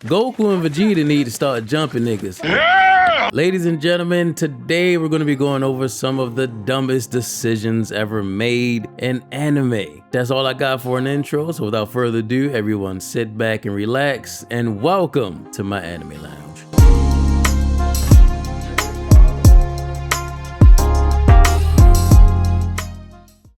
Goku and Vegeta need to start jumping niggas. Yeah! Ladies and gentlemen, today we're gonna be going over some of the dumbest decisions ever made in anime. That's all I got for an intro, so without further ado, everyone sit back and relax, and welcome to my anime lounge.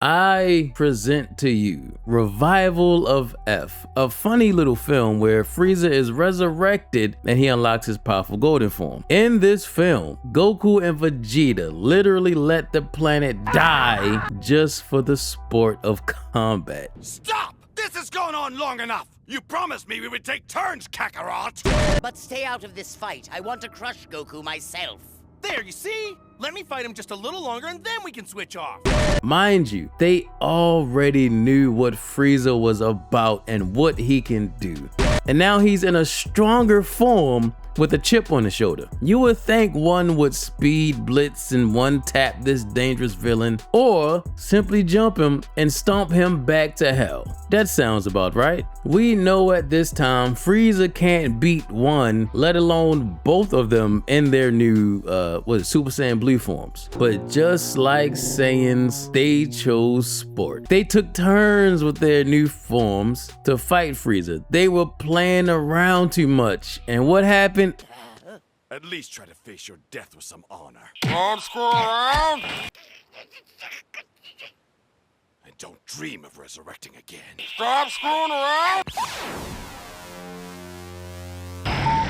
I present to you Revival of F, a funny little film where Frieza is resurrected and he unlocks his powerful golden form. In this film, Goku and Vegeta literally let the planet die just for the sport of combat. Stop! This has gone on long enough! You promised me we would take turns, Kakarot! But stay out of this fight. I want to crush Goku myself. There, you see? Let me fight him just a little longer and then we can switch off. Mind you, they already knew what Frieza was about and what he can do. And now he's in a stronger form with a chip on his shoulder. You would think one would speed blitz and one tap this dangerous villain, or simply jump him and stomp him back to hell. That sounds about right. We know at this time Frieza can't beat one, let alone both of them in their new Super Saiyan Blue forms. But just like Saiyans, they chose sport. They took turns with their new forms to fight Frieza. They were playing around too much, and what happened? At least try to face your death with some honor. Don't screw around! And don't dream of resurrecting again. Stop screwing around!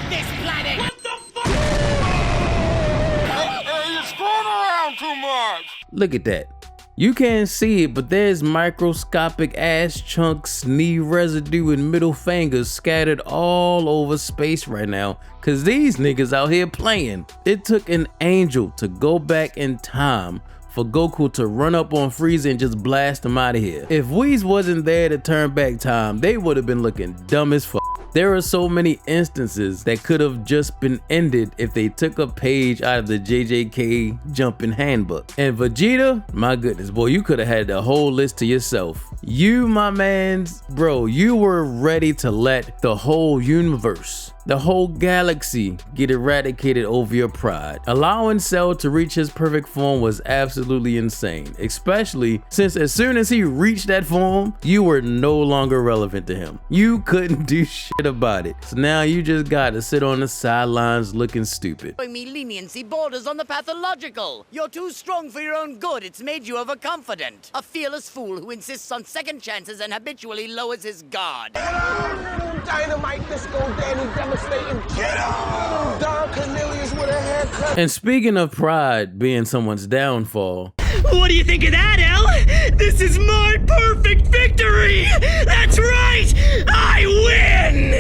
This planet! What the fuck? Hey, you're screwing around too much! Look at that. You can't see it, but there's microscopic ass chunks, knee residue, and middle fingers scattered all over space right now, cause these niggas out here playing. It took an angel to go back in time for Goku to run up on Frieza and just blast him out of here. If Whis wasn't there to turn back time, they would have been looking dumb as fuck. There are so many instances that could have just been ended if they took a page out of the JJK jumping handbook. And Vegeta, my goodness, boy, you could have had the whole list to yourself. You, my mans, bro, you were ready to let the whole universe, the whole galaxy get eradicated over your pride. Allowing Cell to reach his perfect form was absolutely insane, especially since as soon as he reached that form, you were no longer relevant to him. You couldn't do shit about it. So now you just gotta sit on the sidelines looking stupid. Showing me leniency borders on the pathological. You're too strong for your own good. It's made you overconfident. A fearless fool who insists on second chances and habitually lowers his guard. Dynamite, Disco Danny, devastating. Get him! Don Cornelius with a haircut. And speaking of pride being someone's downfall, what do you think of that, El? This is my perfect victory! That's right! I win!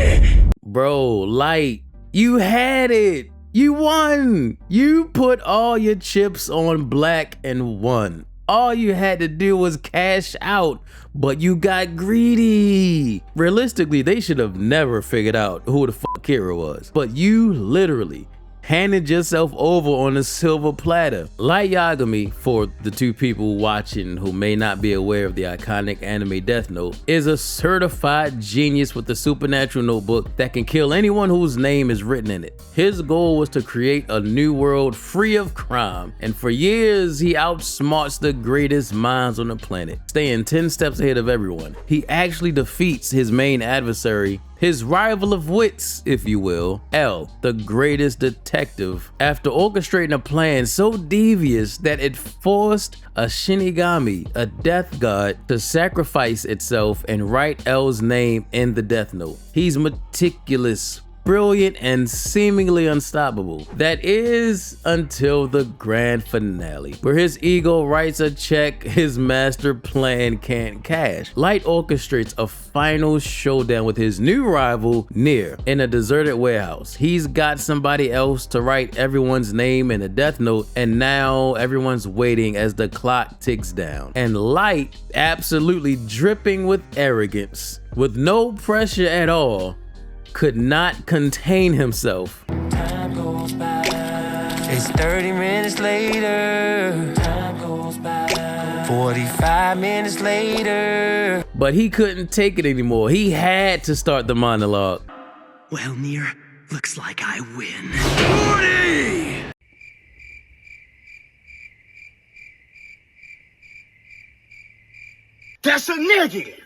bro, Light, you had it. You won. You put all your chips on black and won. All you had to do was cash out, but you got greedy. Realistically, they should have never figured out who the fuck Kira was, but you literally handed yourself over on a silver platter. Light Yagami, for the two people watching who may not be aware of the iconic anime Death Note, is a certified genius with the supernatural notebook that can kill anyone whose name is written in it. His goal was to create a new world free of crime, and for years he outsmarts the greatest minds on the planet, staying 10 steps ahead of everyone. He actually defeats his main adversary, his rival of wits, if you will, L, the greatest detective, after orchestrating a plan so devious that it forced a Shinigami, a death god, to sacrifice itself and write L's name in the Death Note. He's meticulous, brilliant, and seemingly unstoppable. That is until the grand finale, where his ego writes a check his master plan can't cash. Light orchestrates a final showdown with his new rival, Nier, in a deserted warehouse. He's got somebody else to write everyone's name in a Death Note, and now everyone's waiting as the clock ticks down. And Light, absolutely dripping with arrogance, with no pressure at all, could not contain himself. Time goes by. It's 30 minutes later. Time goes by. 45 minutes later. But he couldn't take it anymore. He had to start the monologue. Well, Nier, looks like I win. 40! That's a negative.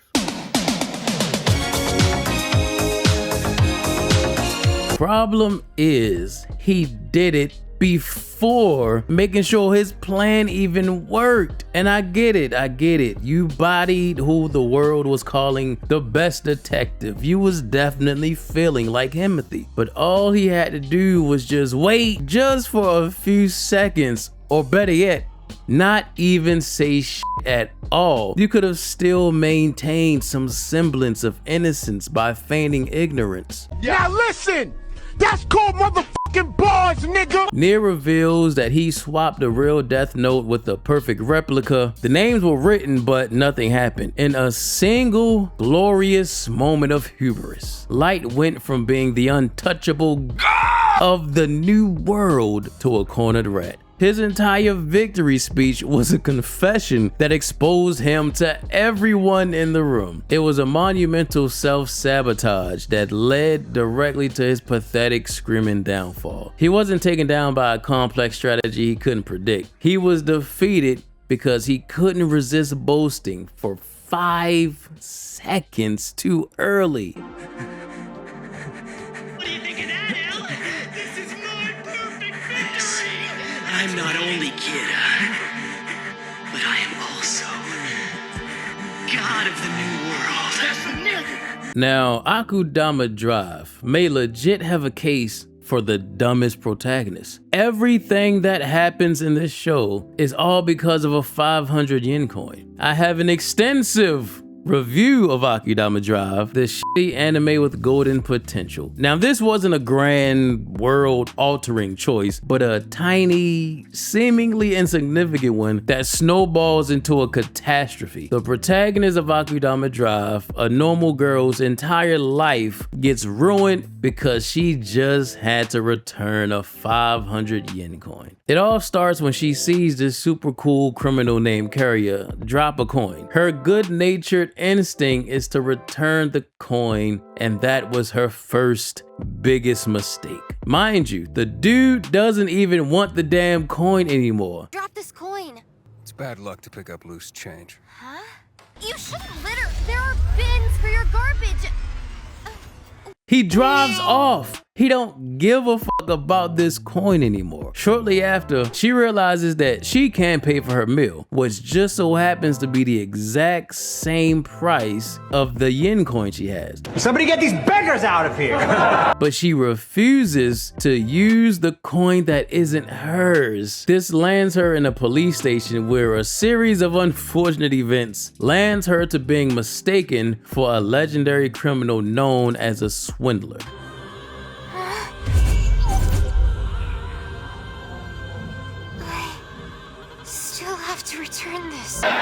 Problem is, he did it before making sure his plan even worked. And I get it. You bodied who the world was calling the best detective. You was definitely feeling like Timothy. But all he had to do was just wait just for a few seconds, or better yet, not even say shit at all. You could have still maintained some semblance of innocence by feigning ignorance. Now listen, that's called motherfucking bars, nigga. Nier reveals that he swapped a real Death Note with a perfect replica. The names were written, but nothing happened. In a single glorious moment of hubris, Light went from being the untouchable god of the new world to a cornered rat. His entire victory speech was a confession that exposed him to everyone in the room. It was a monumental self-sabotage that led directly to his pathetic screaming downfall. He wasn't taken down by a complex strategy he couldn't predict. He was defeated because he couldn't resist boasting for 5 seconds too early. What do you think of that, L? This is my perfect victory! I'm not only Kira, but I am also God of the New World. That's a nigga! Now, Akudama Drive may legit have a case for the dumbest protagonist. Everything that happens in this show is all because of a 500 yen coin. I have an extensive review of Akudama Drive, this shitty anime with golden potential. Now, this wasn't a grand world-altering choice, but a tiny, seemingly insignificant one that snowballs into a catastrophe. The protagonist of Akudama Drive, a normal girl's entire life, gets ruined because she just had to return a 500 yen coin. It all starts when she sees this super cool criminal named Carrier drop a coin. Her good-natured instinct is to return the coin, and that was her first biggest mistake. Mind you, the dude doesn't even want the damn coin anymore. Drop this coin. It's bad luck to pick up loose change. Huh? You shouldn't litter. There are bins for your garbage. He drives off. He don't give a fuck about this coin anymore. Shortly after, she realizes that she can't pay for her meal, which just so happens to be the exact same price of the yen coin she has. Somebody get these beggars out of here! But she refuses to use the coin that isn't hers. This lands her in a police station where a series of unfortunate events lands her to being mistaken for a legendary criminal known as a swindler. To return this. No. Mr.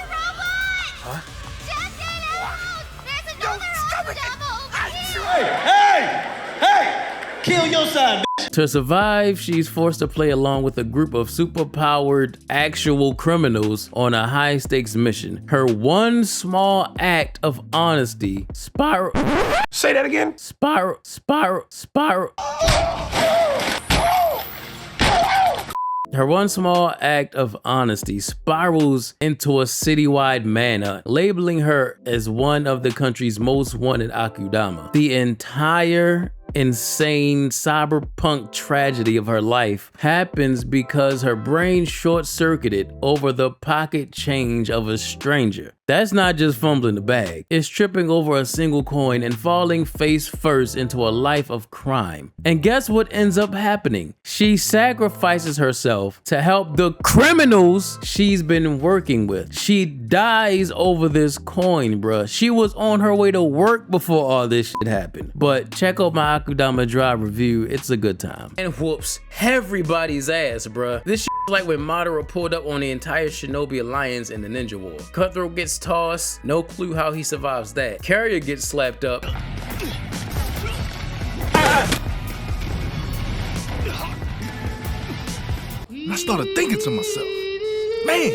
Robot! Huh? Just get out! There's another double over here! Hey! Kill your son, bitch! To survive, she's forced to play along with a group of super-powered actual criminals on a high-stakes mission. Her one small act of honesty spiral. Say that again? Spiral. Her one small act of honesty spirals into a citywide manhunt, labeling her as one of the country's most wanted Akudama. The entire insane cyberpunk tragedy of her life happens because her brain short-circuited over the pocket change of a stranger. That's not just fumbling the bag, it's tripping over a single coin and falling face first into a life of crime. And guess what ends up happening? She sacrifices herself to help the criminals she's been working with. She dies over this coin, bruh. She was on her way to work before all this shit happened. But check out my Akudama Drive review, it's a good time. And whoops everybody's ass, bruh. This shit is like when Madara pulled up on the entire Shinobi Alliance in the Ninja War. Cutthroat gets tossed, no clue how he survives that. Carrier gets slapped up. I started thinking to myself, man,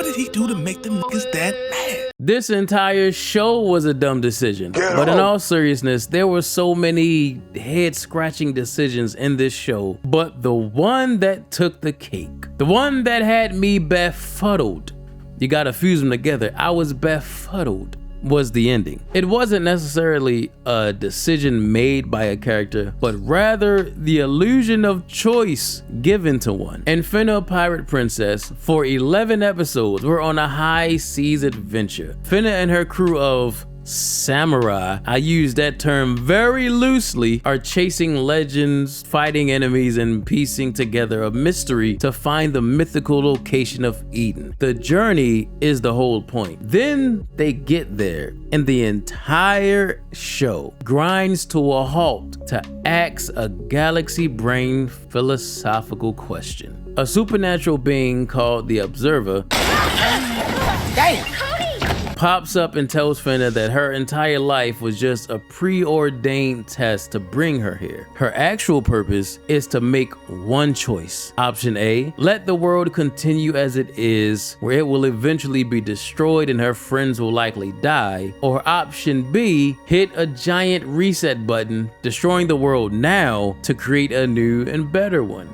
What did he do to make them niggas that mad? This entire show was a dumb decision. But in all seriousness, there were so many head-scratching decisions in this show. But the one that took the cake, the one that had me befuddled, you gotta fuse them together, I was befuddled, was the ending. It wasn't necessarily a decision made by a character, but rather the illusion of choice given to one. In Finna Pirate Princess, for 11 episodes, we're on a high seas adventure. Finna and her crew of samurai, I use that term very loosely, are chasing legends, fighting enemies, and piecing together a mystery to find the mythical location of Eden. The journey is the whole point. Then they get there, and the entire show grinds to a halt to ask a galaxy-brain philosophical question. A supernatural being called the Observer pops up and tells Finna that her entire life was just a preordained test to bring her here. Her actual purpose is to make one choice. Option A, let the world continue as it is, where it will eventually be destroyed and her friends will likely die. Or option B, hit a giant reset button, destroying the world now to create a new and better one.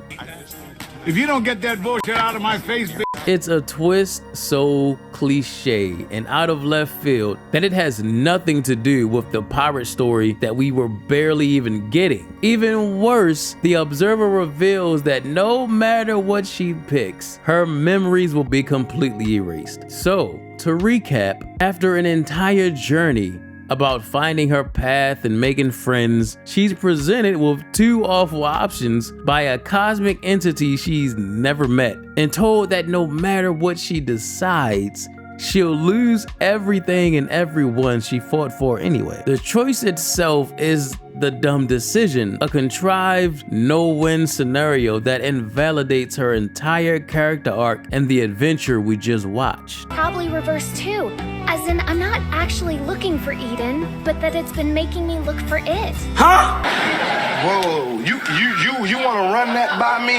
If you don't get that bullshit out of my face, bitch. It's a twist so cliche and out of left field that it has nothing to do with the pirate story that we were barely even getting. Even worse, the Observer reveals that no matter what she picks, her memories will be completely erased. So, to recap, after an entire journey about finding her path and making friends, she's presented with two awful options by a cosmic entity she's never met, and told that no matter what she decides, she'll lose everything and everyone she fought for anyway. The choice itself is the dumb decision, a contrived no-win scenario that invalidates her entire character arc and the adventure we just watched. Probably reverse too, as in I'm not actually looking for Eden, but that it's been making me look for it. Huh? Whoa, you want to run that by me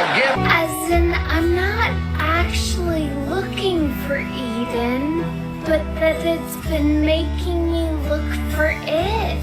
again? As in I'm not actually looking for Eden, but that it's been making me look for it.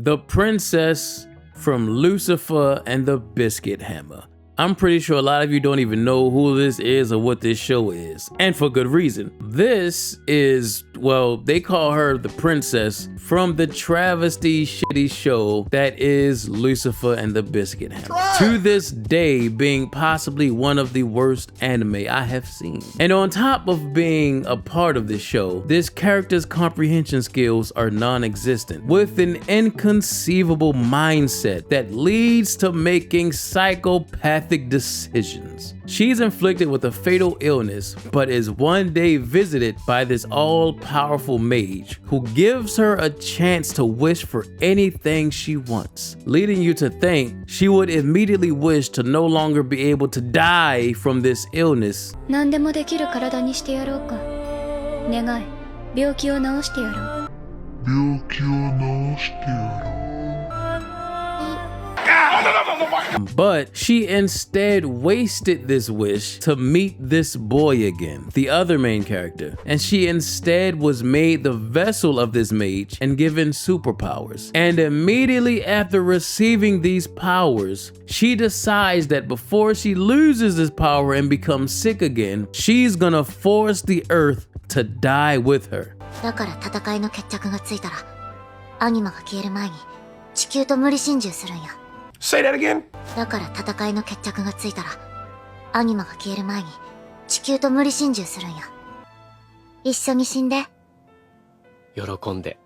The Princess from Lucifer and the Biscuit Hammer. I'm pretty sure a lot of you don't even know who this is or what this show is, and for good reason. This is, well, they call her the princess from the travesty shitty show that is Lucifer and the Biscuit Hammer. To this day being possibly one of the worst anime I have seen. And on top of being a part of this show, this character's comprehension skills are non-existent, with an inconceivable mindset that leads to making psychopathic decisions. She's inflicted with a fatal illness, but is one day visited by this all-powerful mage who gives her a chance to wish for anything she wants, leading you to think she would immediately wish to no longer be able to die from this illness. 何でもできる体にしてやろうか。願い、病気を治してやろう。病気を治してやろう。 But she instead wasted this wish to meet this boy again, the other main character, and she instead was made the vessel of this mage and given superpowers. And immediately after receiving these powers, she decides that before she loses this power and becomes sick again, she's gonna force the earth to die with her. だから戦いの決着がついたら、アニマが消える前に地球と無理心中するんや。 Say that again? だから戦いの決着がついたら、アニマが消える前に地球と無理心中するんや。一緒に死んで。喜んで。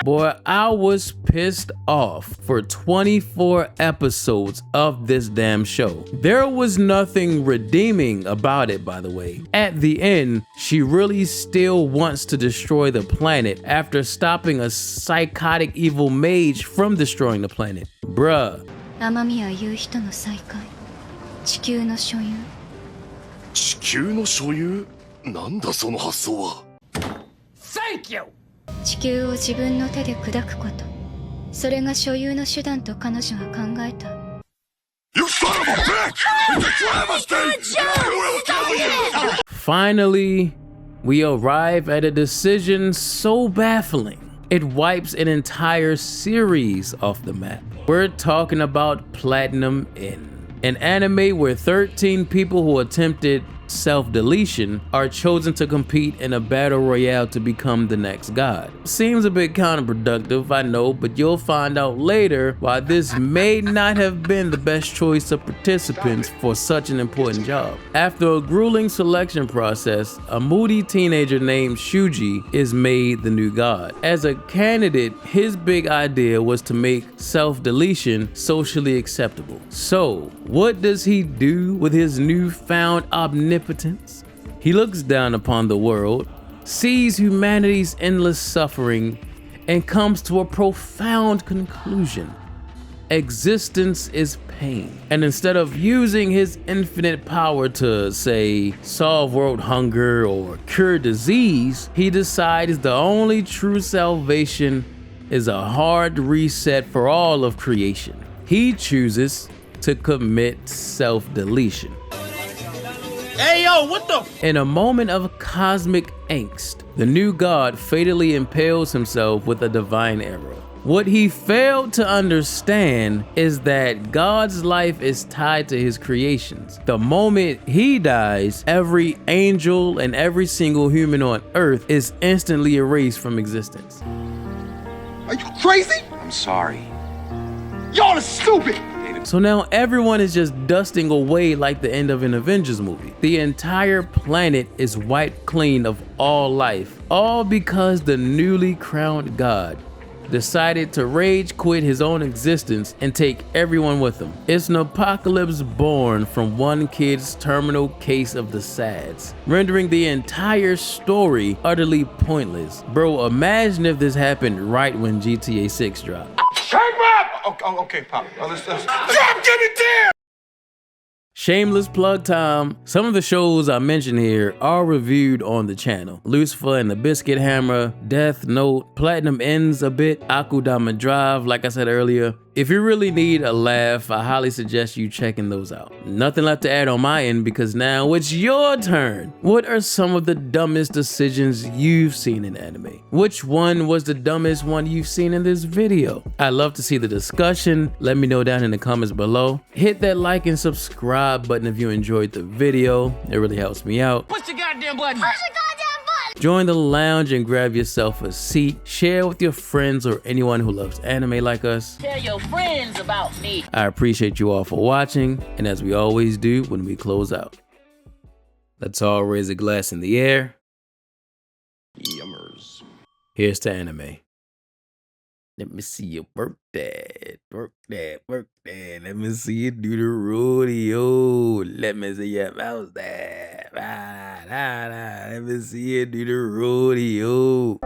Boy, I was pissed off for 24 episodes of this damn show. There was nothing redeeming about it, by the way. At the end, she really still wants to destroy the planet after stopping a psychotic evil mage from destroying the planet. Bruh. 雨宮言う人の再会。地球の所有。地球の所有？なんだその発想は。Thank you! 地球を自分の手で砕くこと。それが所有の手段と彼女は考えた。 You son of a bitch! It's a travesty! I will kill you! Finally, we arrive at a decision so baffling, it wipes an entire series off the map. We're talking about Platinum End, an anime where 13 people who attempted self-deletion are chosen to compete in a battle royale to become the next god. Seems a bit counterproductive, I know, but you'll find out later why this may not have been the best choice of participants for such an important job. After a grueling selection process, a moody teenager named Shuji is made the new god. As a candidate, his big idea was to make self-deletion socially acceptable. So, what does he do with his newfound omnipotence? He looks down upon the world, sees humanity's endless suffering, and comes to a profound conclusion. Existence is pain. And instead of using his infinite power to, say, solve world hunger or cure disease, he decides the only true salvation is a hard reset for all of creation. He chooses to commit self-deletion. Hey, yo, what the? In a moment of cosmic angst, the new god fatally impales himself with a divine arrow. What he failed to understand is that God's life is tied to his creations. The moment he dies, every angel and every single human on earth is instantly erased from existence. Are you crazy? I'm sorry. Y'all are stupid! So now everyone is just dusting away like the end of an Avengers movie. The entire planet is wiped clean of all life, all because the newly crowned god decided to rage quit his own existence and take everyone with him. It's an apocalypse born from one kid's terminal case of the SADS, rendering the entire story utterly pointless. Bro, imagine if this happened right when GTA 6 dropped. Shake up! Oh, okay, Pop. Let's drop, give it there! Shameless plug time. Some of the shows I mentioned here are reviewed on the channel. Lucifer and the Biscuit Hammer, Death Note, Platinum Ends a bit, Akudama Drive, like I said earlier. If you really need a laugh, I highly suggest you checking those out. Nothing left to add on my end because now it's your turn. What are some of the dumbest decisions you've seen in anime? Which one was the dumbest one you've seen in this video? I'd love to see the discussion. Let me know down in the comments below. Hit that like and subscribe button if you enjoyed the video. It really helps me out. Push the goddamn button. Join the lounge and grab yourself a seat. Share with your friends or anyone who loves anime like us. Tell your friends about me. I appreciate you all for watching, and as we always do when we close out, let's all raise a glass in the air. Yummers. Here's to anime. Let me see you work that, work that, work that. Let me see you do the rodeo. Let me see you bounce that. Let me see you do the rodeo.